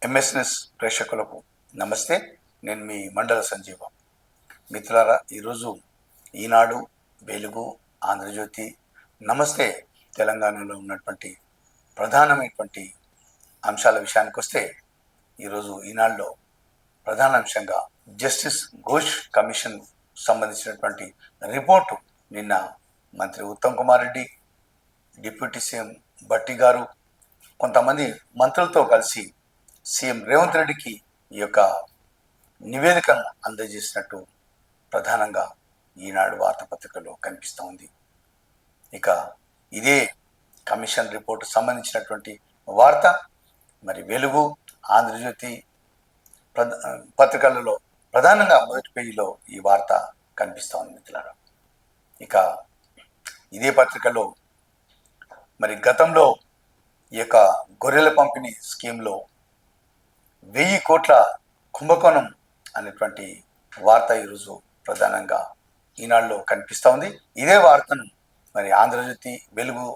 ఎంఎస్ఎన్ఎస్ ప్రేక్షకులకు నమస్తే. నేను మీ మండల సంజీవ. మిత్రులారా, ఈరోజు ఈనాడు, వెలుగు, ఆంధ్రజ్యోతి, నమస్తే తెలంగాణలో ఉన్నటువంటి ప్రధానమైనటువంటి అంశాల విషయానికి వస్తే, ఈరోజు ఈనాడులో ప్రధాన అంశంగా జస్టిస్ ఘోష్ కమిషన్ సంబంధించినటువంటి రిపోర్టు నిన్న మంత్రి ఉత్తమ్ కుమార్ రెడ్డి, డిప్యూటీ సీఎం భట్టి గారు, కొంతమంది మంత్రులతో కలిసి సీఎం రేవంత్ రెడ్డికి ఈ యొక్క నివేదికను అందజేసినట్టు ప్రధానంగా ఈనాడు వార్తాపత్రికలో కనిపిస్తూ ఉంది. ఇక ఇదే కమిషన్ రిపోర్టు సంబంధించినటువంటి వార్త మరి వెలుగు, ఆంధ్రజ్యోతి పత్రికలలో ప్రధానంగా మొదటి పేజీలో ఈ వార్త కనిపిస్తూ ఉంది మిత్రులారా. ఇక ఇదే పత్రికలో మరి గతంలో ఈ యొక్క గొర్రెల పంపిణీ స్కీమ్లో 1000 కోట్ల కుంభకోణం అనేటువంటి వార్త ఈరోజు ప్రధానంగా ఈనాడులో కనిపిస్తూ ఉంది. ఇదే వార్తను మరి ఆంధ్రజ్యోతి, వెలుగు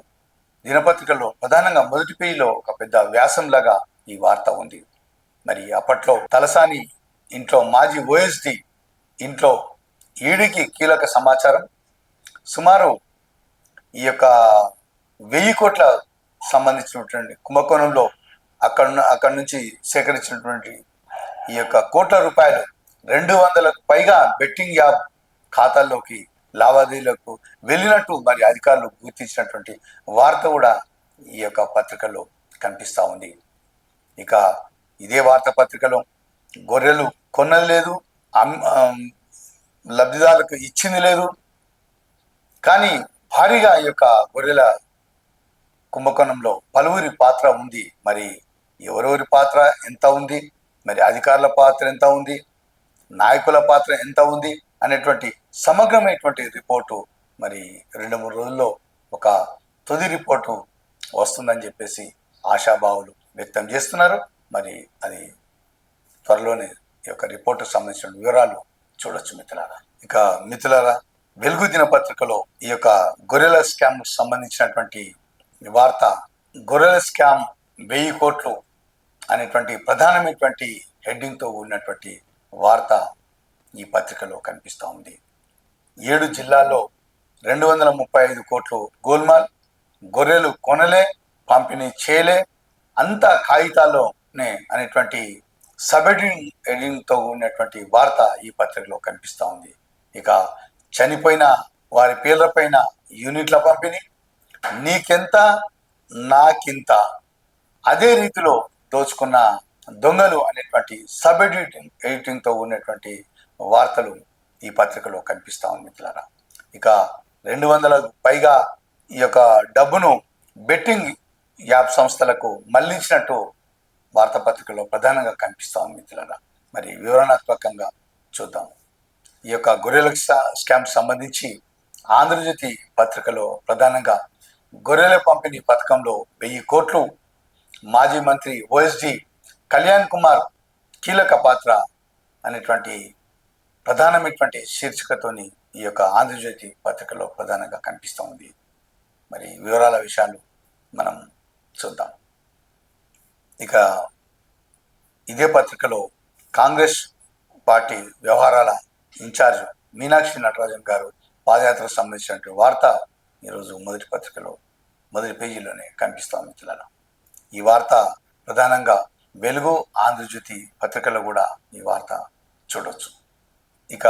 దినపత్రికల్లో ప్రధానంగా మొదటి పేజీలో ఒక పెద్ద వ్యాసంలాగా ఈ వార్త ఉంది. మరి అప్పట్లో తలసాని ఇంట్లో మాజీ ఓఎస్డి ఇంట్లో ఈడీకి కీలక సమాచారం, సుమారు ఈ యొక్క 1000 కోట్ల సంబంధించినటువంటి కుంభకోణంలో అక్కడి నుంచి సేకరించినటువంటి ఈ యొక్క కోట్ల రూపాయలు 200లకు పైగా బెట్టింగ్ యాప్ ఖాతాల్లోకి లావాదేవీలకు వెళ్ళినట్టు మరి అధికారులు గుర్తించినటువంటి వార్త కూడా ఈ యొక్క పత్రికలో కనిపిస్తూ ఉంది. ఇక ఇదే వార్తాపత్రికలో గొర్రెలు కొన్నది లేదు, లబ్ధిదారులకు ఇచ్చింది లేదు, కానీ భారీగా ఈ యొక్క గొర్రెల కుంభకోణంలో పలువురి పాత్ర ఉంది. మరి ఎవరెవరి పాత్ర ఎంత ఉంది, మరి అధికారుల పాత్ర ఎంత ఉంది, నాయకుల పాత్ర ఎంత ఉంది అనేటువంటి సమగ్రమైనటువంటి రిపోర్టు మరి 2-3 రోజుల్లో ఒక తుది రిపోర్టు వస్తుందని చెప్పేసి ఆశాభావులు వ్యక్తం చేస్తున్నారు. మరి అది త్వరలోనే ఈ యొక్క రిపోర్టుకు సంబంధించిన వివరాలు చూడొచ్చు మిత్రులారా. ఇక మిత్రులారా, వెలుగు దినపత్రికలో ఈ యొక్క గొర్రెల స్కామ్ సంబంధించినటువంటి వార్త, గొర్రెల స్కామ్ 1000 కోట్లు అనేటువంటి ప్రధానమైనటువంటి హెడ్డింగ్తో ఉన్నటువంటి వార్త ఈ పత్రికలో కనిపిస్తూ ఉంది. 7 జిల్లాల్లో 235 కోట్లు గోల్మాల్, గొర్రెలు కొనలే, పంపిణీ చేయలే, అంతా కాగితాల్లోనే అనేటువంటి సబ్ హెడ్డింగ్తో ఉన్నటువంటి వార్త ఈ పత్రికలో కనిపిస్తూ ఉంది. ఇక చనిపోయిన వారి పేర్లపైన యూనిట్ల పంపిణీ, నీకెంత నాకింత, అదే రీతిలో దోచుకున్న దొంగలు అనేటువంటి సబ్ ఎడిటింగ్తో ఉన్నటువంటి వార్తలు ఈ పత్రికలో కనిపిస్తూ ఉంది మిత్రులారా. ఇక 200లకు పైగా ఈ యొక్క డబ్బును బెట్టింగ్ యాప్ సంస్థలకు మళ్లించినట్టు వార్తాపత్రికలో ప్రధానంగా కనిపిస్తూ ఉంది మిత్రులారా. మరి వివరణాత్మకంగా చూద్దాం. ఈ యొక్క గొర్రెల స్కామ్ సంబంధించి ఆంధ్రజ్యోతి పత్రికలో ప్రధానంగా గొర్రెల పంపిణీ పథకంలో 1000 కోట్లు, మాజీ మంత్రి ఓఎస్డి కళ్యాణ్ కుమార్ కీలక పాత్ర అనేటువంటి ప్రధానమైనటువంటి శీర్షికతోని ఈ యొక్క ఆంధ్రజ్యోతి పత్రికలో ప్రధానంగా కనిపిస్తూ ఉంది. మరి వివరాల విషయాలు మనం చూద్దాం. ఇక ఇదే పత్రికలో కాంగ్రెస్ పార్టీ వ్యవహారాల ఇన్ఛార్జ్ మీనాక్షి నటరాజన్ గారు పాదయాత్రకు సంబంధించినటువంటి వార్త ఈరోజు మొదటి పేజీలోనే కనిపిస్తాం మిత్రులారా. ఈ వార్త ప్రధానంగా వెలుగు, ఆంధ్రజ్యోతి పత్రికలో కూడా ఈ వార్త చూడవచ్చు. ఇక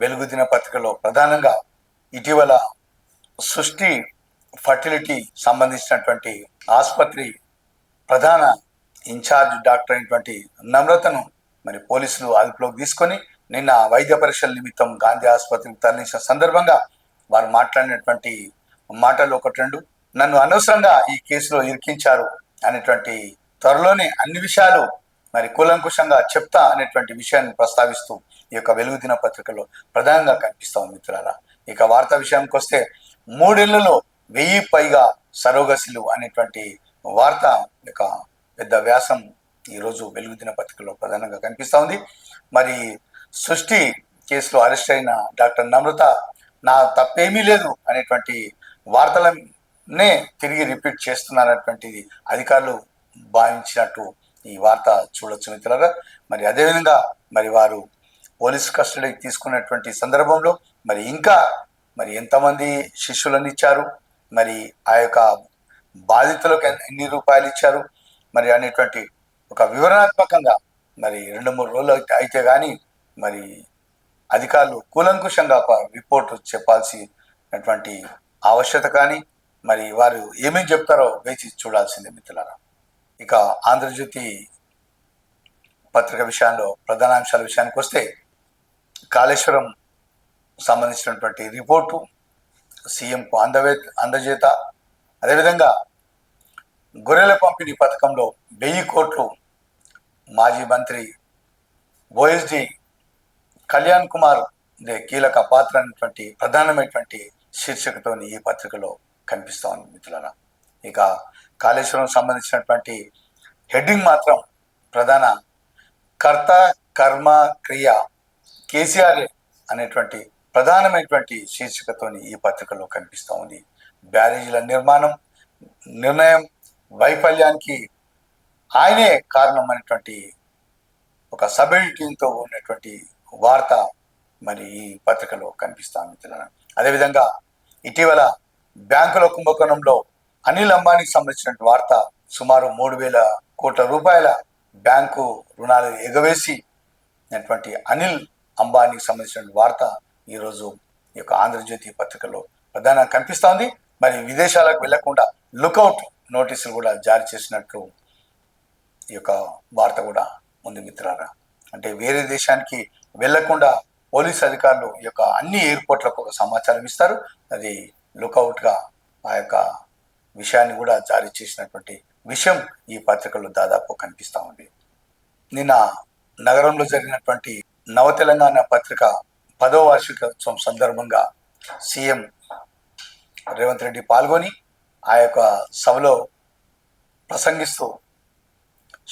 వెలుగు దినపత్రికలో ప్రధానంగా ఇటీవల సృష్టి ఫర్టిలిటీ సంబంధించినటువంటి ఆసుపత్రి ప్రధాన ఇన్ఛార్జ్ డాక్టర్ అయినటువంటి నమ్రతను మరి పోలీసులు అదుపులోకి తీసుకొని నిన్న వైద్య పరీక్షల నిమిత్తం గాంధీ ఆసుపత్రికి తరలించిన సందర్భంగా వారు మాట్లాడినటువంటి మాటలు 1-2, నన్ను అనవసరంగా ఈ కేసులో ఇరికించారు అనేటువంటి, త్వరలోనే అన్ని విషయాలు మరి కూలంకుషంగా చెప్తా అనేటువంటి విషయాన్ని ప్రస్తావిస్తూ ఈ యొక్క వెలుగు దిన పత్రికలో ప్రధానంగా కనిపిస్తాం మిత్రులారా. ఇక వార్తా విషయానికి వస్తే 3 ఏళ్లలో 1000 పైగా సరోగసిలు అనేటువంటి వార్త యొక్క పెద్ద వ్యాసం ఈరోజు వెలుగు దిన పత్రికలో ప్రధానంగా కనిపిస్తూ ఉంది. మరి సృష్టి కేసులో అరెస్ట్ అయిన డాక్టర్ నమ్రత నా తప్పేమీ లేదు అనేటువంటి వార్తలనే తిరిగి రిపీట్ చేస్తున్నారనేటువంటిది అధికారులు భావించినట్టు ఈ వార్త చూడొచ్చు మిత్రులారా. మరి అదేవిధంగా మరి వారు పోలీస్ కస్టడీకి తీసుకున్నటువంటి సందర్భంలో మరి ఇంకా మరి ఎంతమంది శిష్యులను ఇచ్చారు, మరి ఆ యొక్క బాధితులకు ఎన్ని రూపాయలు ఇచ్చారు మరి అనేటువంటి ఒక వివరణాత్మకంగా మరి 2-3 రోజులు అయితే కానీ మరి అధికారులు కూలంకుషంగా ఒక రిపోర్టు చెప్పాల్సినటువంటి ఆవశ్యకత కానీ మరి వారు ఏమేమి చెప్తారో వేచి చూడాల్సిందే మిత్రులారా. ఇక ఆంధ్రజ్యోతి పత్రిక విషయాల్లో ప్రధానాంశాల విషయానికి వస్తే కాళేశ్వరం సంబంధించినటువంటి రిపోర్టు సీఎంకు అందజేత, అదేవిధంగా గొర్రెల పంపిణీ పథకంలో 1000 కోట్లు మాజీ మంత్రి ఓఎస్డి కళ్యాణ్ కుమార్ కీలక పాత్ర అనేటువంటి ప్రధానమైనటువంటి శీర్షికతోని ఈ పత్రికలో కనిపిస్తా ఉంది మిత్రులారా. ఇక కాళేశ్వరం సంబంధించినటువంటి హెడ్డింగ్ మాత్రం ప్రధాన కర్త కర్మ క్రియ కేసీఆర్ అనేటువంటి ప్రధానమైనటువంటి శీర్షికతోని ఈ పత్రికలో కనిపిస్తూ ఉంది. బ్యారేజీల నిర్ణయం వైఫల్యానికి ఆయనే కారణం అనేటువంటి ఒక సబ్ ఎడిటింగ్తో ఉన్నటువంటి వార్త మరి ఈ పత్రికలో కనిపిస్తాను మిత్రులారా. అదేవిధంగా ఇటీవల బ్యాంకుల కుంభకోణంలో అనిల్ అంబానీకి సంబంధించిన వార్త, సుమారు 3,000 కోట్ల రూపాయల బ్యాంకు రుణాలు ఎగవేసి అనిల్ అంబానీకి సంబంధించిన వార్త ఈరోజు ఈ యొక్క ఆంధ్రజ్యోతి పత్రికలో ప్రధానంగా కనిపిస్తోంది. మరి విదేశాలకు వెళ్లకుండా లుకౌట్ నోటీసులు కూడా జారీ చేసినట్లు ఈ యొక్క వార్త కూడా ఉంది మిత్రులారా. అంటే వేరే దేశానికి వెళ్లకుండా పోలీస్ అధికారులు ఈ యొక్క అన్ని ఎయిర్పోర్ట్లకు ఒక సమాచారం ఇస్తారు. అది లుకౌట్గా ఆ యొక్క విషయాన్ని కూడా జారీ చేసినటువంటి విషయం ఈ పత్రికలో దాదాపు కనిపిస్తూ ఉంది. నిన్న నగరంలో జరిగినటువంటి నవ తెలంగాణ పత్రిక 10వ వార్షికోత్సవం సందర్భంగా సీఎం రేవంత్ రెడ్డి పాల్గొని ఆ యొక్క సభలో ప్రసంగిస్తూ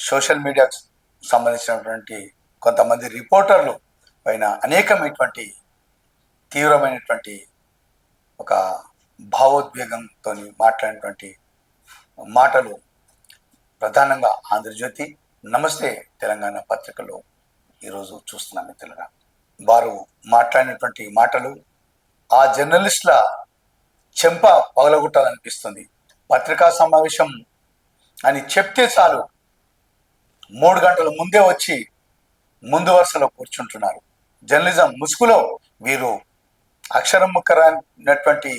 సోషల్ మీడియాకు సంబంధించినటువంటి కొంతమంది రిపోర్టర్లు పైన అనేకమైనటువంటి తీవ్రమైనటువంటి ఒక భావోద్వేగంతో మాట్లాడినటువంటి మాటలు ప్రధానంగా ఆంధ్రజ్యోతి, నమస్తే తెలంగాణ పత్రికలో ఈరోజు చూస్తున్నాం మిత్రులుగా. వారు మాట్లాడినటువంటి మాటలు ఆ జర్నలిస్టుల చెంప పగలగొట్టాలనిపిస్తుంది. పత్రికా సమావేశం అని చెప్తే చాలు 3 గంటల ముందే వచ్చి ముందు వరుసలో కూర్చుంటున్నారు. జర్నలిజం ముసుగులో వీరు అక్షరం ముక్కరైనటువంటి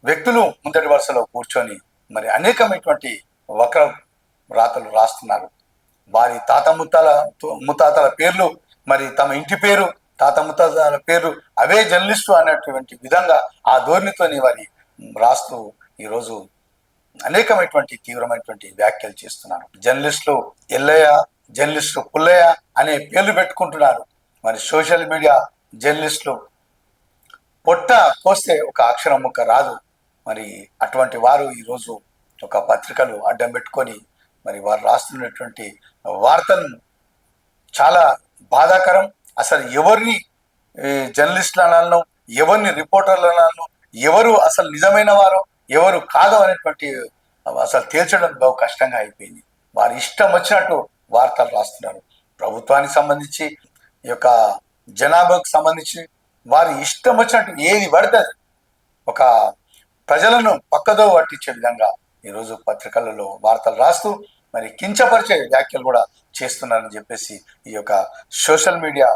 వ్యక్తులు ముందటి వరుసలో కూర్చొని మరి అనేకమైనటువంటి వక్ర రాతలు రాస్తున్నారు. వారి ముత్తాతల పేర్లు, మరి తమ ఇంటి పేరు, ముత్తాతల పేరు అవే జర్నలిస్టు అన్నటువంటి విధంగా ఆ ధోరణితోని వారి రాస్తూ ఈరోజు అనేకమైనటువంటి తీవ్రమైనటువంటి వ్యాఖ్యలు చేస్తున్నారు. జర్నలిస్టులు ఎల్లయ్య, జర్నలిస్టు పుల్లయ్య అనే పేర్లు పెట్టుకుంటున్నారు. మరి సోషల్ మీడియా జర్నలిస్టులు పొట్ట కోస్తే ఒక అక్షరం ముక్క రాదు. మరి అటువంటి వారు ఈరోజు ఒక పత్రికలు అడ్డం పెట్టుకొని మరి వారు రాస్తున్నటువంటి వార్తను చాలా బాధాకరం. అసలు ఎవరిని జర్నలిస్టులను, ఎవరిని రిపోర్టర్లను, ఎవరు అసలు నిజమైన వారు, ఎవరు కాదు అనేటువంటి అసలు తేల్చడం బహు కష్టంగా అయిపోయింది. వారి ఇష్టం వచ్చినట్టు వార్తలు రాస్తున్నారు. ప్రభుత్వానికి సంబంధించి, ఈ యొక్క జనాభాకు సంబంధించి వారి ఇష్టం వచ్చినట్టు ఏది పడుతుంది ఒక ప్రజలను పక్కదో పట్టించే విధంగా ఈరోజు పత్రికలలో వార్తలు రాస్తూ మరి కించపరిచే వ్యాఖ్యలు కూడా చేస్తున్నారని చెప్పేసి ఈ యొక్క సోషల్ మీడియా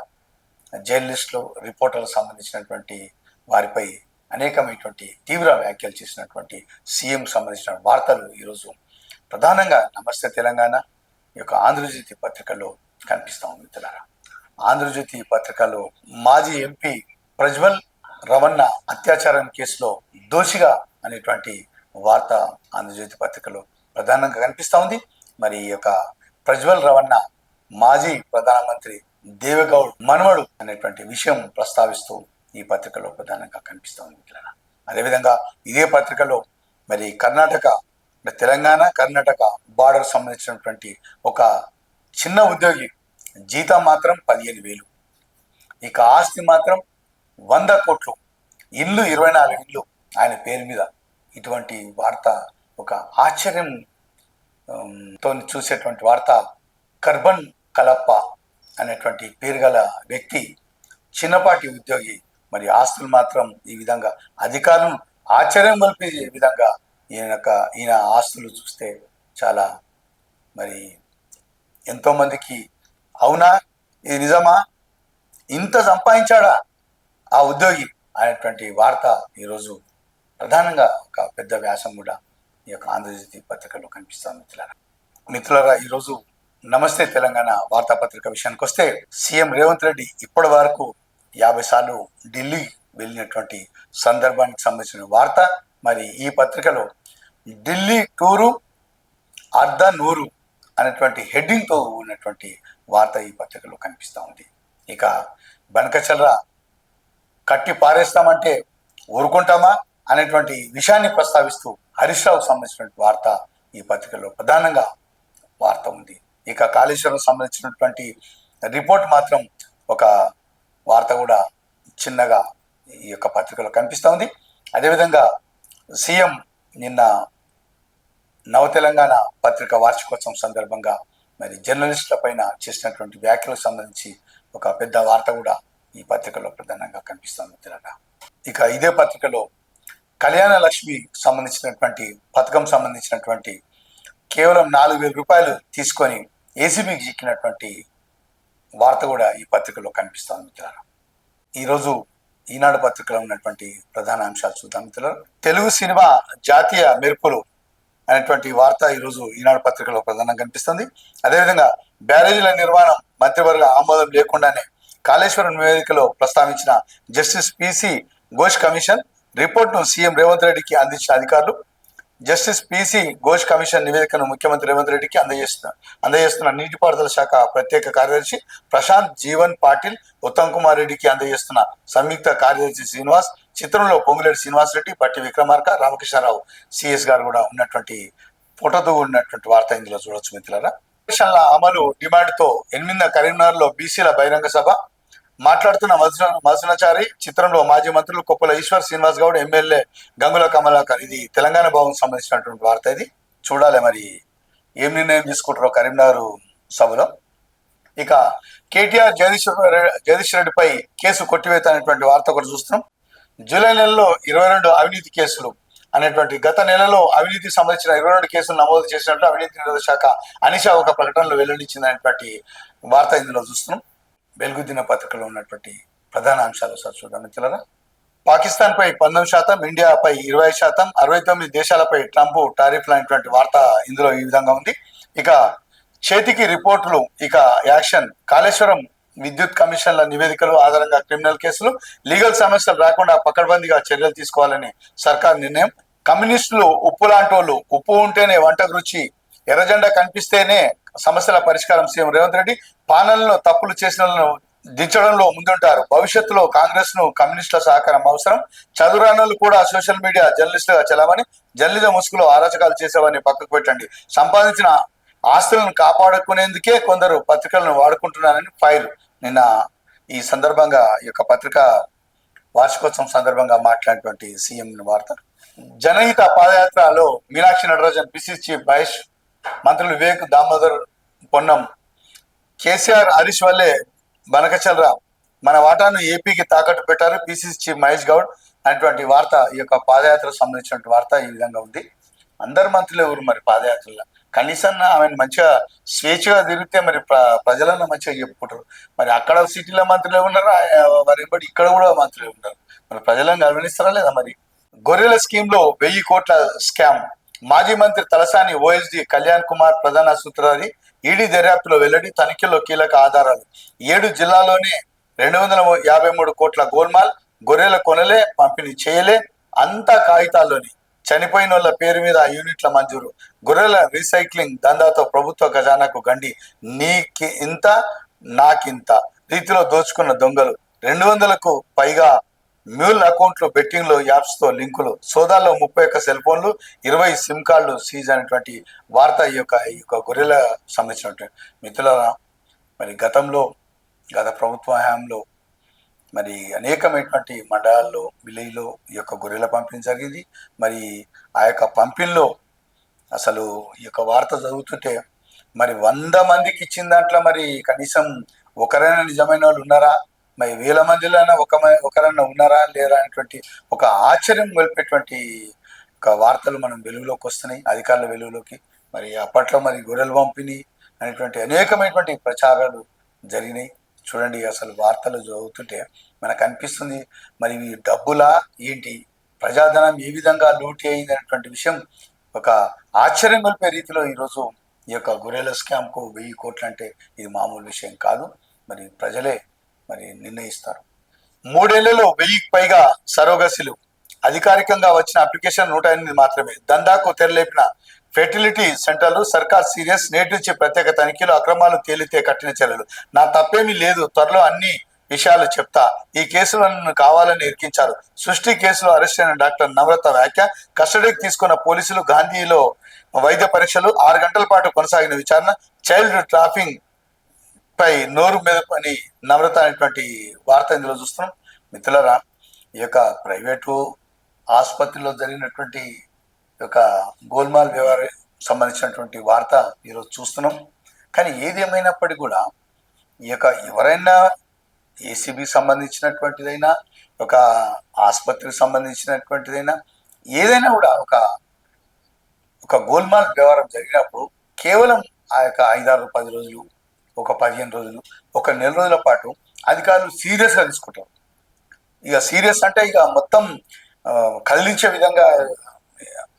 జర్నలిస్టులు, రిపోర్టర్లకు సంబంధించినటువంటి వారిపై అనేకమైనటువంటి తీవ్ర వ్యాఖ్యలు చేసినటువంటి సీఎం సంబంధించిన వార్తలు ఈరోజు ప్రధానంగా నమస్తే తెలంగాణ ఈ యొక్క ఆంధ్రజ్యోతి పత్రికలో కనిపిస్తూ ఉంది మిత్రులారా. ఆంధ్రజ్యోతి పత్రికలో మాజీ ఎంపీ ప్రజ్వల్ రవణ అత్యాచారం కేసులో దోషిగా అనేటువంటి వార్త ఆంధ్రజ్యోతి పత్రికలో ప్రధానంగా కనిపిస్తూ ఉంది. మరి ఈ యొక్క ప్రజ్వల్ రవణ మాజీ ప్రధానమంత్రి దేవెగౌడ్ మనవడు అనేటువంటి విషయం ప్రస్తావిస్తూ ఈ పత్రికలో ప్రధానంగా కనిపిస్తూ ఉంది మిత్రులారా. అదేవిధంగా ఇదే పత్రికలో మరి తెలంగాణ కర్ణాటక బార్డర్ సంబంధించినటువంటి ఒక చిన్న ఉద్యోగి జీతం మాత్రం 15,000, ఇక ఆస్తి మాత్రం 100 కోట్లు, ఇల్లు 24 ఇల్లు ఆయన పేరు మీద. ఇటువంటి వార్త ఒక ఆశ్చర్యం తో చూసేటువంటి వార్త కర్బన్ కలప్ప అనేటువంటి పేరు గల వ్యక్తి చిన్నపాటి ఉద్యోగి. మరి ఆస్తులు మాత్రం ఈ విధంగా అధికారులను ఆశ్చర్యం కలిపే విధంగా ఈయన ఆస్తులు చూస్తే చాలా మరి ఎంతోమందికి అవునా ఇది నిజమా, ఇంత సంపాదించాడా ఆ ఉద్యోగి అనేటువంటి వార్త ఈరోజు ప్రధానంగా ఒక పెద్ద వ్యాసం కూడా ఈ యొక్క ఆంధ్రజ్యోతి పత్రికలో కనిపిస్తాను మిత్రులారా. ఈరోజు నమస్తే తెలంగాణ వార్తాపత్రిక విషయానికి వస్తే సీఎం రేవంత్ రెడ్డి ఇప్పటి వరకు 50 సార్లు ఢిల్లీ వెళ్ళినటువంటి సందర్భానికి సంబంధించిన వార్త. మరి ఈ పత్రికలో ఢిల్లీ టూరు అర్ధ నూరు అనేటువంటి హెడ్డింగ్తో ఉన్నటువంటి వార్త ఈ పత్రికలో కనిపిస్తూ ఉంది. ఇక బనకచల్రా కట్టి పారేస్తామంటే ఊరుకుంటామా అనేటువంటి విషయాన్ని ప్రస్తావిస్తూ హరీష్ రావుకు సంబంధించినటువంటి వార్త ఈ పత్రికలో ప్రధానంగా వార్త ఉంది. ఇక కాళేశ్వరం సంబంధించినటువంటి రిపోర్ట్ మాత్రం ఒక వార్త కూడా చిన్నగా ఈ యొక్క పత్రికలో కనిపిస్తూ ఉంది. అదేవిధంగా సీఎం నిన్న నవ తెలంగాణ పత్రిక వార్షికోత్సవం సందర్భంగా మరి జర్నలిస్టుల పైన చేసినటువంటి వ్యాఖ్యలకు సంబంధించి ఒక పెద్ద వార్త కూడా ఈ పత్రికలో ప్రధానంగా కనిపిస్తుంది. ఇక ఇదే పత్రికలో కళ్యాణ లక్ష్మి సంబంధించినటువంటి పథకం సంబంధించినటువంటి కేవలం 4,000 రూపాయలు తీసుకొని ఏసీబీకి చిక్కినటువంటి వార్త కూడా ఈ పత్రికలో కనిపిస్తుంది మిత్రులారా. ఈరోజు ఈనాడు పత్రికలో ఉన్నటువంటి ప్రధాన అంశాలు చూద్దాం మిత్రులారా. తెలుగు సినిమా జాతీయ మెరుపులు అనేటువంటి వార్త ఈరోజు ఈనాడు పత్రికలో ప్రధానంగా కనిపిస్తుంది. అదేవిధంగా బ్యారేజీల నిర్మాణం మంత్రివర్గ ఆమోదం లేకుండానే కాళేశ్వరం నివేదికలో ప్రస్తావించిన జస్టిస్ పిసి ఘోష్ కమిషన్ రిపోర్ట్ను సీఎం రేవంత్ రెడ్డికి అందించిన అధికారులు. జస్టిస్ పిసి ఘోష్ కమిషన్ నివేదికను ముఖ్యమంత్రి రేవంత్ రెడ్డికి అందజేస్తున్న నీటిపారుదల శాఖ ప్రత్యేక కార్యదర్శి ప్రశాంత్ జీవన్ పాటిల్, ఉత్తమ్ కుమార్ రెడ్డికి అందజేస్తున్న సంయుక్త కార్యదర్శి శ్రీనివాస్, చిత్రంలో పొంగులేటి శ్రీనివాస్ రెడ్డి, బట్టి విక్రమార్క, రామకృష్ణారావు సిఎస్ గారు కూడా ఉన్నటువంటి ఫోటోతో ఉన్నటువంటి వార్త ఇందులో చూడొచ్చు మిత్రులారా. పెన్షన్ల అమలు డిమాండ్తో 8న కరీంనగర్లో బీసీల బహిరంగ సభ. మాట్లాడుతున్న మధుసూనాచారి, చిత్రంలో మాజీ మంత్రులు కొప్పుల ఈశ్వర్, శ్రీనివాస్ గౌడ్, ఎమ్మెల్యే గంగుల కమలాకర్. ఇది తెలంగాణ భవన్ సంబంధించినటువంటి వార్త. ఇది చూడాలి మరి ఏం నిర్ణయం తీసుకుంటారో కరీంనగర్ సభలో. ఇక కేటీఆర్ జగదీష్ రెడ్డిపై కేసు కొట్టివేత అనేటువంటి వార్త ఒకటి చూస్తున్నాం. జూలై నెలలో 22 అవినీతి కేసులు అనేటువంటి గత నెలలో అవినీతికి సంబంధించిన 22 కేసులు నమోదు చేసినట్లు అవినీతి నిరోధక శాఖ అనిషా ఒక ప్రకటనలో వెల్లడించింది అనేటువంటి వార్త ఇందులో చూస్తున్నాం. వెలుగు దిన పత్రికలో ఉన్నటువంటి ప్రధాన అంశాలు సార్ చూద్దాం మిత్రులారా. పాకిస్తాన్ పై 19%, ఇండియాపై 20%, 69 దేశాలపై ట్రంప్ టారిఫ్లు అనేటువంటి వార్త ఇందులో ఈ విధంగా ఉంది. ఇక చేతికి రిపోర్టులు, ఇక యాక్షన్. కాళేశ్వరం విద్యుత్ కమిషన్ల నివేదికలు ఆధారంగా క్రిమినల్ కేసులు, లీగల్ సమస్యలు రాకుండా పకడ్బందీగా చర్యలు తీసుకోవాలని సర్కార్ నిర్ణయం. కమ్యూనిస్టులు ఉప్పు లాంటి వాళ్ళు, ఉప్పు ఉంటేనే వంటకు రుచి, ఎర్రజెండా కనిపిస్తేనే సమస్యల పరిష్కారం. సీఎం రేవంత్ రెడ్డి పాలనలో తప్పులు చేసిన దించడంలో ముందుంటారు. భవిష్యత్తులో కాంగ్రెస్ ను కమ్యూనిస్టుల సహకారం అవసరం. చదువురానులు కూడా సోషల్ మీడియా జర్నలిస్టుగా చెలవని, జర్నలిజం ముసుగులో అరాచకాలు చేసేవని పక్కకు పెట్టండి. సంపాదించిన ఆస్తులను కాపాడుకునేందుకే కొందరు పత్రికలను వాడుకుంటున్నారని ఫైర్. నిన్న ఈ సందర్భంగా ఈ యొక్క పత్రిక వార్షికోత్సవం సందర్భంగా మాట్లాడినటువంటి సీఎం వార్త. జనహిత పాదయాత్రలో మీనాక్షి నటరాజన్, పిసిసి చీఫ్ మహేష్, మంత్రులు వివేక్, దామోదర్, పొన్నం, కేసీఆర్, హరీష్ వల్లే బనకచల్రా మన వాటాను ఏపీకి తాకట్టు పెట్టారు, పిసిసి చీఫ్ మహేష్ గౌడ్ అనేటువంటి వార్త ఈ యొక్క పాదయాత్రకు సంబంధించిన వార్త ఈ విధంగా ఉంది. అందరు మంత్రులు ఎవరు మరి పాదయాత్రలో? కనీసం ఆమెను మంచిగా స్వేచ్ఛగా తిరిగితే మరి ప్రజలన్నా మంచిగా చెప్పుకుంటారు. మరి అక్కడ సిటీలో మంత్రులు ఉన్నారు, మరి ఇక్కడ కూడా మంత్రులు ఉన్నారు. మరి ప్రజలను గమనిస్తారా లేదా? మరి గొర్రెల స్కీమ్ లో 1000 కోట్ల స్కామ్. మాజీ మంత్రి తలసాని, ఓఎస్డి కళ్యాణ్ కుమార్ ప్రధాన సూత్రధారి. ఈడీ దర్యాప్తులో వెల్లడి, తనిఖీలో కీలక ఆధారాలు. 7 జిల్లాల్లోనే 253 కోట్ల గోల్మాల్. గొర్రెల కొనలే, పంపిణీ చేయలే, అంతా కాగితాల్లోని. చనిపోయిన వాళ్ళ పేరు మీద యూనిట్ల మంజూరు. గొర్రెల రీసైక్లింగ్ దందాతో ప్రభుత్వ ఖజానాకు గండి. నీకి ఇంత నాకింత రీతిలో దోచుకున్న దొంగలు. 200కు పైగా మ్యూల్ అకౌంట్లు, బెట్టింగ్లో యాప్స్తో లింకులు. సోదాల్లో 31 సెల్ ఫోన్లు, 20 సిమ్ కార్డులు సీజ్ అనేటువంటి వార్త ఈ యొక్క గొర్రెల సంబంధించినటువంటి మిత్రులారా. మరి గత ప్రభుత్వ హయాంలో మరి అనేకమైనటువంటి మండలాల్లో, విలేజ్లో ఈ యొక్క గొర్రెల పంపిణీ జరిగింది. మరి ఆ యొక్క పంపిణీలో అసలు ఈ యొక్క వార్త చదువుతుంటే మరి 100 మందికి ఇచ్చిన దాంట్లో మరి కనీసం ఒకరైనా నిజమైన వాళ్ళు ఉన్నారా? మరి 1000 మందిలోనే ఒకరన్నా ఉన్నారా లేరా అనేటువంటి ఒక ఆశ్చర్యం గొలిపేటువంటి ఒక వార్తలు మనం వెలుగులోకి వస్తున్నాయి, అధికారుల వెలుగులోకి. మరి అప్పట్లో మరి గొర్రెలు పంపిణీ అనేటువంటి అనేకమైనటువంటి ప్రచారాలు జరిగినాయి. చూడండి, అసలు వార్తలు చదువుతుంటే మనకు అనిపిస్తుంది, మరి ఈ డబ్బులా ఏంటి, ప్రజాధనం ఏ విధంగా లూటీ అయింది అనేటువంటి విషయం ఒక ఆశ్చర్యం గొలిపే రీతిలో ఈరోజు ఈ యొక్క గొర్రెల స్కామ్కు 1000 కోట్లు అంటే ఇది మామూలు విషయం కాదు. మరి ప్రజలే మరి నిర్ణయిస్తారు. 3 ఏళ్లలో 1000కి పైగా సరోగసిలు, అధికారికంగా వచ్చిన అప్లికేషన్ 108 మాత్రమే. దందాకు తెరలేపిన ఫెర్టిలిటీ సెంటర్లు, సర్కార్ సీరియస్, నేటి నుంచి ప్రత్యేక తనిఖీలు, అక్రమాలు తేలితే కఠిన చర్యలు. నా తప్పేమీ లేదు, త్వరలో అన్ని విషయాలు చెప్తా, ఈ కేసులను కావాలని ఇరికించారు. సృష్టి కేసులో అరెస్ట్ అయిన డాక్టర్ నమ్రత వ్యాఖ్య. కస్టడీకి తీసుకున్న పోలీసులు, గాంధీలో వైద్య పరీక్షలు, 6 గంటల పాటు కొనసాగిన విచారణ. చైల్డ్ ట్రాఫింగ్ పై నోరు మెదపని నమ్రత అనేటువంటి వార్త ఇందులో చూస్తున్నాం. మిత్రులారా, ఈ యొక్క ప్రైవేటు ఆసుపత్రిలో జరిగినటువంటి యొక్క గోల్మాల్ వ్యవహారం సంబంధించినటువంటి వార్త ఈరోజు చూస్తున్నాం. కానీ ఏది ఏమైనప్పటికీ కూడా ఈ యొక్క ఎవరైనా ఏసీబీకి సంబంధించినటువంటిదైనా, ఒక ఆసుపత్రికి సంబంధించినటువంటిదైనా, ఏదైనా కూడా ఒక గోల్మాల్ వ్యవహారం జరిగినప్పుడు కేవలం ఆ యొక్క 5-10 రోజులు, ఒక 15 రోజులు, ఒక నెల రోజుల పాటు అధికారులు సీరియస్గా తీసుకుంటారు. ఇక సీరియస్ అంటే ఇక మొత్తం కదిలించే విధంగా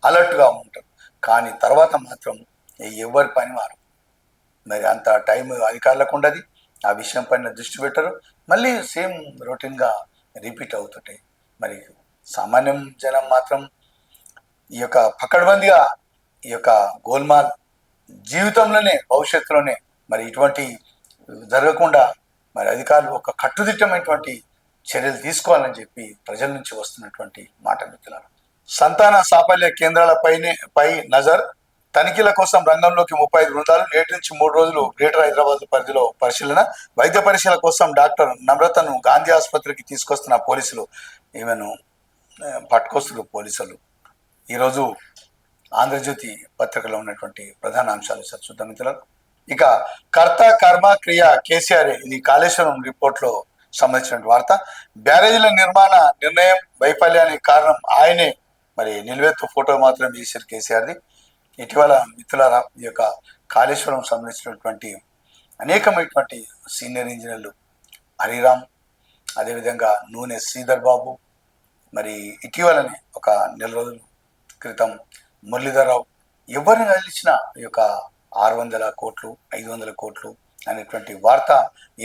అలర్ట్గా ఉంటారు. కానీ తర్వాత మాత్రం ఎవరి పని వారు. మరి అంత టైం అధికారులకు ఉండదు, ఆ విషయం పైన దృష్టి పెట్టరు, మళ్ళీ సేమ్ రొటీన్గా రిపీట్ అవుతుంటాయి. మరి సామాన్యం జనం మాత్రం ఈ యొక్క పకడ్బందీగా ఈ యొక్క గోల్మాల్ జీవితంలోనే, భవిష్యత్తులోనే మరి ఇటువంటి జరగకుండా మరి అధికారులు ఒక కట్టుదిట్టమైనటువంటి చర్యలు తీసుకోవాలని చెప్పి ప్రజల నుంచి వస్తున్నటువంటి మాట. మిత్రులారా, సంతాన సాఫల్య కేంద్రాలపై నజర్. తనిఖీల కోసం రంగంలోకి 35 బృందాలు. నేటి నుంచి 3 రోజులు గ్రేటర్ హైదరాబాద్ పరిధిలో పరిశీలన. వైద్య పరీక్షల కోసం డాక్టర్ నమ్రతను గాంధీ ఆసుపత్రికి తీసుకొస్తున్న పోలీసులు, ఈమెను పట్టుకొస్తున్న పోలీసులు. ఈరోజు ఆంధ్రజ్యోతి పత్రికలో ఉన్నటువంటి ప్రధాన అంశాలు సార్ చూద్దాం మిత్రులారా. ఇక కర్త కర్మ క్రియ కేసీఆర్, ఇది కాళేశ్వరం రిపోర్ట్లో సంబంధించిన వార్త. బ్యారేజీల నిర్ణయం వైఫల్యానికి కారణం ఆయనే. మరి నిలువెత్తు ఫోటో మాత్రం వేసారు కేసీఆర్ది. ఇటీవల మిత్రులారా, ఈ యొక్క కాళేశ్వరం సంబంధించినటువంటి అనేకమైనటువంటి సీనియర్ ఇంజనీర్లు హరిరామ్, అదేవిధంగా నూనె శ్రీధర్ బాబు, మరి ఇటీవలనే ఒక నెల రోజుల క్రితం మురళీధరరావు, ఎవరిని కదిలించినా ఈ యొక్క 600 కోట్లు 500 కోట్లు అనేటువంటి వార్త.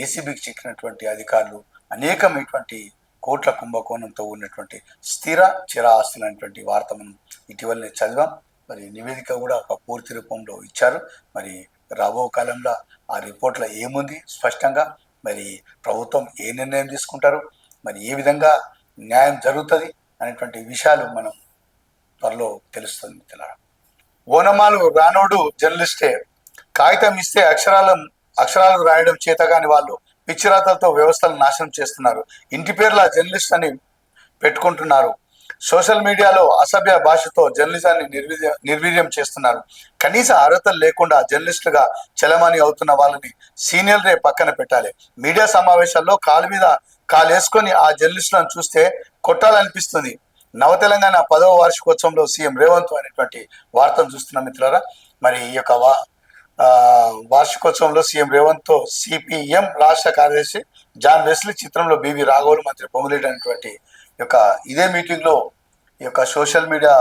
ఏసీబీకి చిక్కినటువంటి అధికారులు అనేకమైనటువంటి కోట్ల కుంభకోణంతో ఉన్నటువంటి స్థిర చిర ఆస్తులు అనేటువంటి వార్త మనం ఇటీవలనే చదివాం. మరి నివేదిక కూడా ఒక పూర్తి రూపంలో ఇచ్చారు. మరి రాబో కాలంలో ఆ రిపోర్ట్లో ఏముంది స్పష్టంగా, మరి ప్రభుత్వం ఏ నిర్ణయం తీసుకుంటారు, మరి ఏ విధంగా న్యాయం జరుగుతుంది అనేటువంటి విషయాలు మనం త్వరలో తెలుస్తుంది మిత్రులారా. ఓనమాలు రానోడు జర్నలిస్టే, కాగితం ఇస్తే అక్షరాలు రాయడం చేతగాని వాళ్ళు పిచ్చిరాతలతో వ్యవస్థలు నాశనం చేస్తున్నారు. ఇంటి పేర్ల జర్నలిస్ట్ అని పెట్టుకుంటున్నారు. సోషల్ మీడియాలో అసభ్య భాషతో జర్నలిజాన్ని నిర్వీర్యం చేస్తున్నారు. కనీస అర్హతలు లేకుండా జర్నలిస్టుగా చలమణి అవుతున్న వాళ్ళని సీనియర్లే పక్కన పెట్టాలి. మీడియా సమావేశాల్లో కాలు మీద కాలు వేసుకొని ఆ జర్నలిస్టులను చూస్తే కొట్టాలనిపిస్తుంది. నవ తెలంగాణ 10వ వార్షికోత్సవంలో సీఎం రేవంత్ అనేటువంటి వార్తను చూస్తున్నాం మిత్రులారా. మరి ఈ యొక్క వార్షికోత్సవంలో సీఎం రేవంత్తో సిపిఎం రాష్ట్ర కార్యదర్శి జాన్ వెస్లీ, చిత్రంలో బివి రాఘవులు, మంత్రి పొంగులేటి అనేటువంటి యొక్క ఇదే మీటింగ్లో ఈ యొక్క సోషల్ మీడియా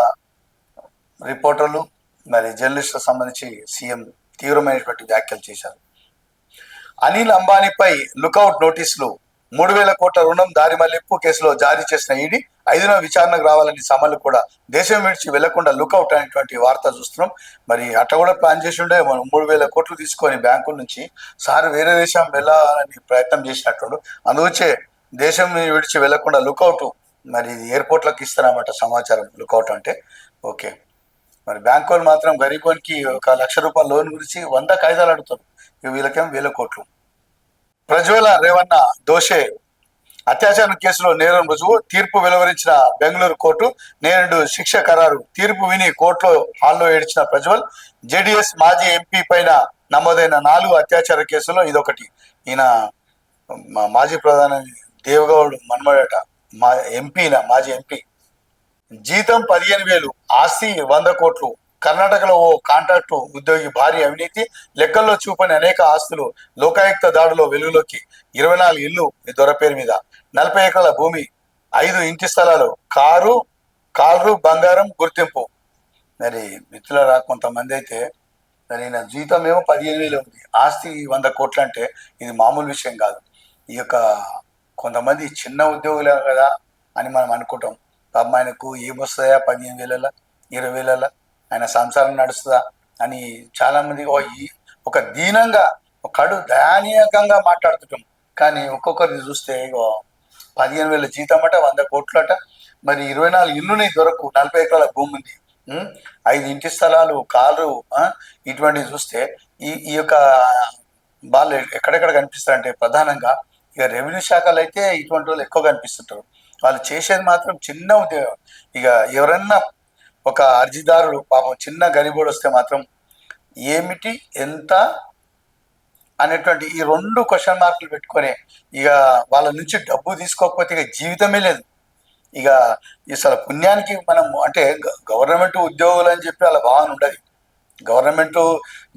రిపోర్టర్లు మరి జర్నలిస్టులకు సంబంధించి సీఎం తీవ్రమైనటువంటి వ్యాఖ్యలు చేశారు. అనిల్ అంబానీపై లుకౌట్ నోటీసులు. 3,000 కోట్ల రుణం దారి మళ్లింపు కేసులో జారీ చేసిన ఈడీ 5వ విచారణకు రావాలని సమన్లు కూడా. దేశం విడిచి వెళ్లకుండా లుకౌట్ అనేటువంటి వార్త చూస్తున్నాం. మరి అట్ట కూడా ప్లాన్ చేసి ఉండే, మనం 3,000 కోట్లు తీసుకొని బ్యాంకుల నుంచి సార్ వేరే దేశం వెళ్ళాలని ప్రయత్నం చేసినట్టు. అందువచ్చే దేశం విడిచి వెళ్లకుండా లుకౌట్, మరి ఎయిర్పోర్ట్లకు ఇస్తారన్నమాట సమాచారం. లుకౌట్ అంటే ఓకే. మరి బ్యాంకు వాళ్ళు మాత్రం గరీబోనికి 1,00,000 రూపాయల లోన్ గురించి 100 కాయిదాలు అడుగుతారు. వీళ్ళకేమో 1,000 కోట్లు. ప్రజ్వల రేవన్న దోషే, అత్యాచారం కేసులో నేరం రుజువు, తీర్పు వెలువరించిన బెంగళూరు కోర్టు, నేడు శిక్ష ఖరారు. తీర్పు విని కోర్టులో హాల్లో ఏడ్చిన ప్రజ్వల్. జేడీఎస్ మాజీ ఎంపీ పైన నమోదైన 4 అత్యాచార కేసుల్లో ఇదొకటి. ఈయన మాజీ ప్రధాని దేవగౌడ్ మన్మడట, మాజీ ఎంపీ. జీతం 15,000, ఆస్తి 100 కోట్లు. కర్ణాటకలో ఓ కాంట్రాక్టు ఉద్యోగి భారీ అవినీతి, లెక్కల్లో చూపని అనేక ఆస్తులు. లోకాయుక్త దాడిలో వెలుగులోకి. 24 ఇల్లు దొర పేరు మీద, 40 ఎకరాల భూమి, 5 ఇంటి స్థలాలు, కారు బంగారం గుర్తింపు. మరి మిత్రులరా, కొంతమంది అయితే మరి ఈయన జీతం ఏమో 15,000 ఉంది, ఆస్తి 100 కోట్లు అంటే ఇది మామూలు విషయం కాదు. ఈ యొక్క కొంతమంది చిన్న ఉద్యోగులే కదా అని మనం అనుకుంటాం. పాపం ఆయనకు ఏమొస్తాయా 15,000, 20,000, ఆయన సంసారం నడుస్తుందా అని చాలా మంది ఒక దీనంగా, కడు దయానీయంగా మాట్లాడుతుంటాం. కానీ ఒక్కొక్కరిని చూస్తే 15,000 జీతం అట, 100 కోట్లట, మరి 24 ఇల్లుని దొరకు, 40 ఎకరాల భూమి ఉంది, 5 ఇంటి స్థలాలు, కారు, ఇటువంటివి చూస్తే ఈ యొక్క వాళ్ళు ఎక్కడెక్కడ కనిపిస్తారంటే ప్రధానంగా ఇక రెవెన్యూ శాఖలు అయితే ఇటువంటి వాళ్ళు ఎక్కువ కనిపిస్తుంటారు. వాళ్ళు చేసేది మాత్రం చిన్న ఉద్యోగం. ఇక ఎవరన్నా ఒక అర్జీదారుడు పాపం చిన్న గరీబోడు వస్తే మాత్రం ఏమిటి ఎంత అనేటువంటి ఈ 2 క్వశ్చన్ మార్కులు పెట్టుకొని ఇక వాళ్ళ నుంచి డబ్బు తీసుకోకపోతే ఇక జీవితమే లేదు. ఇక అసలు పుణ్యానికి మనం అంటే గవర్నమెంట్ ఉద్యోగులు అని చెప్పి వాళ్ళ భావన ఉండదు. గవర్నమెంట్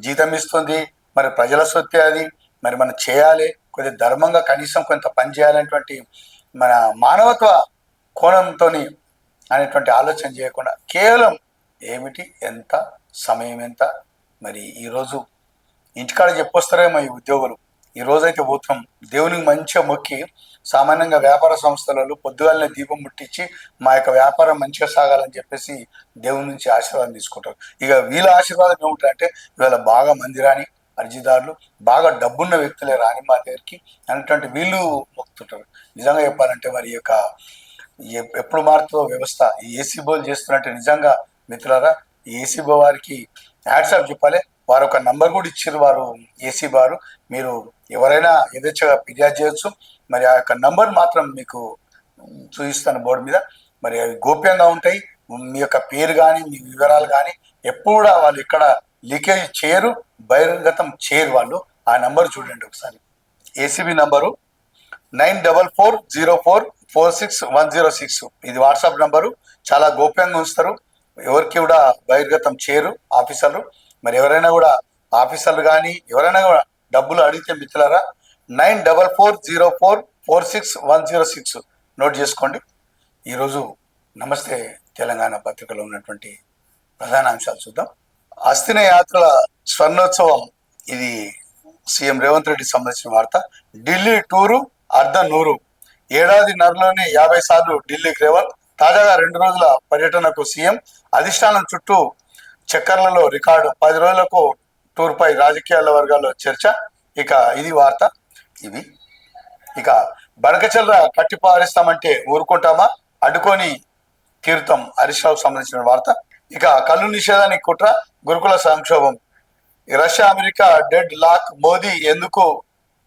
జీతం ఇస్తుంది, మరి ప్రజల సొత్తే అది, మరి మనం చేయాలి, కొద్దిగా ధర్మంగా కనీసం కొంత పని చేయాలనేటువంటి మన మానవత్వ కోణంతో అనేటువంటి ఆలోచన చేయకుండా కేవలం ఏమిటి ఎంత సమయం ఎంత, మరి ఈరోజు ఇంటికాడ చెప్పొస్తారేమో ఈ ఉద్యోగులు. ఈ రోజైతే పోతాం దేవునికి మంచిగా మొక్కి సామాన్యంగా వ్యాపార సంస్థలలో పొద్దుగాలనే దీపం ముట్టించి మా యొక్క వ్యాపారం మంచిగా సాగాలని చెప్పేసి దేవుని నుంచి ఆశీర్వాదం తీసుకుంటారు. ఇక వీళ్ళ ఆశీర్వాదం ఏమిటంటే ఇవాళ బాగా మంది రాని అర్జీదారులు, బాగా డబ్బున్న వ్యక్తులే రాని మా దగ్గరికి అనేటువంటి వీళ్ళు మొక్కుతుంటారు. నిజంగా చెప్పాలంటే మరి ఈ యొక్క ఎప్పుడు మారుతుందో వ్యవస్థ, ఈ ఏసీబోలు చేస్తున్నట్టే నిజంగా మిత్రులారా, ఈ ఏసీబో వారికి హ్యాట్సాప్ చెప్పాలి. వారు ఒక నంబర్ కూడా ఇచ్చారు, వారు ఏసీ వారు. మీరు ఎవరైనా యథేచ్ఛగా ఫిర్యాదు చేయొచ్చు. మరి ఆ యొక్క నంబర్ మాత్రం మీకు చూపిస్తాను బోర్డు మీద. మరి అవి గోప్యంగా ఉంటాయి. మీ యొక్క పేరు కానీ మీ వివరాలు కానీ ఎప్పుడు కూడా వాళ్ళు ఇక్కడ లీకేజ్ చేయరు, బహిర్గతం చేయరు వాళ్ళు. ఆ నంబర్ చూడండి ఒకసారి. ACB number 9440446106. ఇది వాట్సాప్ నంబరు. చాలా గోప్యంగా ఉంచుతారు, ఎవరికి కూడా బహిర్గతం చేయరు ఆఫీసర్లు. మరి ఎవరైనా కూడా ఆఫీసర్లు కానీ ఎవరైనా కూడా డబ్బులు అడిగితే మిత్రులారా 9440446106 నోట్ చేసుకోండి. ఈరోజు నమస్తే తెలంగాణ పత్రికలో ఉన్నటువంటి ప్రధాన అంశాలు చూద్దాం. అస్థిన యాత్రల స్వర్ణోత్సవం, ఇది సీఎం రేవంత్ రెడ్డికి సంబంధించిన వార్త. ఢిల్లీ టూరు అర్ధనూరు, ఏడాదిన్నరలోనే 50 సార్లు ఢిల్లీకి రేవంత్. తాజాగా 2 రోజుల పర్యటనకు సీఎం. అధిష్టానం చుట్టూ చక్కర్లలో రికార్డు, 10 రోజులకు టూర్పై రాజకీయాల వర్గాల్లో చర్చ. ఇక ఇది వార్త. ఇక బడకచల్ర కట్టిపారేస్తామంటే ఊరుకుంటామా, అడ్డుకొని తీరుతాం, హరీష్ రావుకు సంబంధించిన వార్త. ఇక కళ్ళు నిషేధానికి కుట్ర, గురుకుల సంక్షోభం, Russia America deadlock, Modi ఎందుకు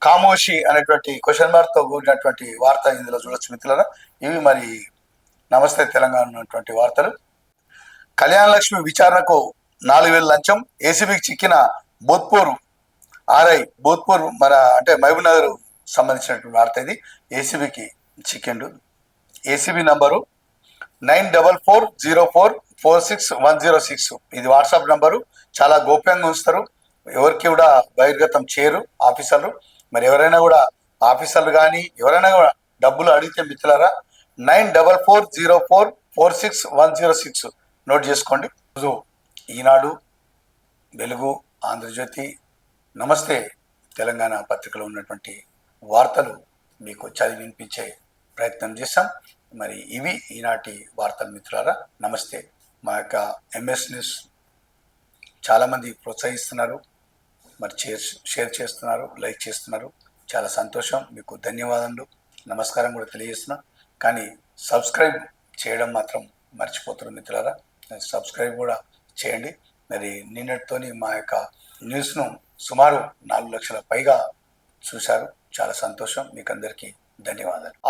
ఖామోషి అనేటువంటి క్వశ్చన్ మార్క్తో కూడినటువంటి వార్త ఇందులో చూడొచ్చు మిత్రులారా. ఇవి మరి నమస్తే తెలంగాణ ఉన్నటువంటి వార్తలు. కళ్యాణ లక్ష్మి విచారణకు 4,000 లంచం, ఏసీబీకి చిక్కిన భూత్పూర్ ఆర్ఐ. భూత్పూర్ అంటే మహబూబ్ నగర్ సంబంధించినటువంటి వార్త ఇది. ఏసీబీకి చిక్కిండు. ACB number 9440446106. ఇది వాట్సాప్ నంబరు. చాలా గోప్యంగా ఉంచుతారు, ఎవరికి కూడా బహిర్గతం చేయరు ఆఫీసర్లు. మరి ఎవరైనా కూడా ఆఫీసర్లు కానీ ఎవరైనా కూడా డబ్బులు అడిగితే మిత్రులారా 9440446106 నోట్ చేసుకోండి. ఈనాడు, వెలుగు, ఆంధ్రజ్యోతి, నమస్తే తెలంగాణ పత్రికలో ఉన్నటువంటి వార్తలు మీకు చదివి వినిపించే ప్రయత్నం చేశాం. మరి ఇవి ఈనాటి వార్తలు మిత్రులారా. నమస్తే. మా యొక్క ఎంఎస్ న్యూస్ చాలామంది ప్రోత్సహిస్తున్నారు, మరి షేర్ చేస్తున్నారు, లైక్ చేస్తున్నారు. చాలా సంతోషం, మీకు ధన్యవాదాలు, నమస్కారం కూడా తెలియజేస్తున్నాం. కానీ సబ్స్క్రైబ్ చేయడం మాత్రం మర్చిపోతున్నారు మిత్రులారా. సబ్స్క్రైబ్ కూడా చేయండి. మరి నిన్నటితోని మా యొక్క న్యూస్ను సుమారు 4 లక్షల పైగా చూశారు. చాలా సంతోషం, మీకు అందరికీ ధన్యవాదాలు.